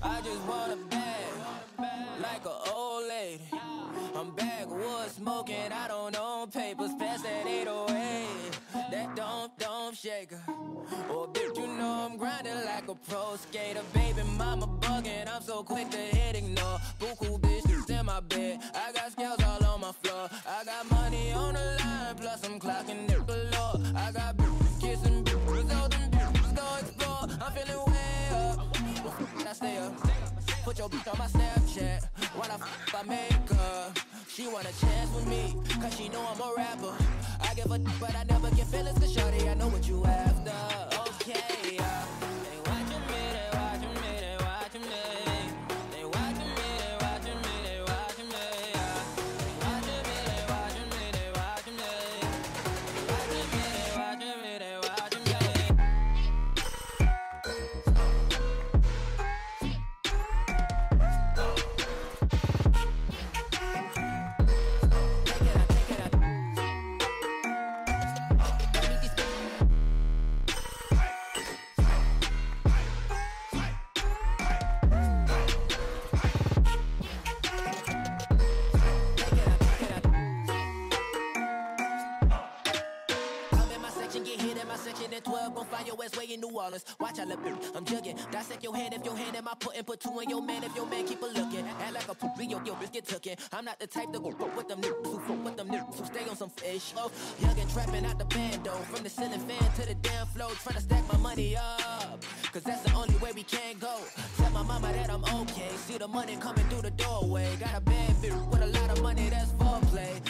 I just want a bag, like an old lady. I'm backwoods smoking, I don't own papers. Pass that 808, that don't shake her. Oh, bitch, you know I'm grinding like a pro skater. Baby mama bugging, I'm so quick to hit ignore. Buku bitches in my bed, I got scales all on my floor. I got money on the line, plus I'm clocking it galore. I got bitches kissing bitches, all them bitches go explore. I'm feeling way up, well, I stay up. Put your bitch on my Snapchat, while I make her. She want a chance with me, cause she know I'm a rapper. I give a but I never get feelings, cause shawty, I know what you after. Okay, they watching me, they watching me, they watching me. They watching me, they watching me, they watching me. They watching me, they watching me, they watching me. They watching me, they watching me, they watching me. At 12, gon' find your ass way in New Orleans. Watch I look, I'm jugging. Dissect your hand if your hand in my putting. Put two in your man if your man keep a looking. Act like a poopy, your bitch get tookin'. I'm not the type to go fuck with them niggas who fuck with them niggas who stay on some fish. Oh, young and trapping out the bando. From the ceiling fan to the damn floor. Trying to stack my money up, cause that's the only way we can go. Tell my mama that I'm okay. See the money coming through the doorway. Got a bad bitch with a lot of money, that's foreplay.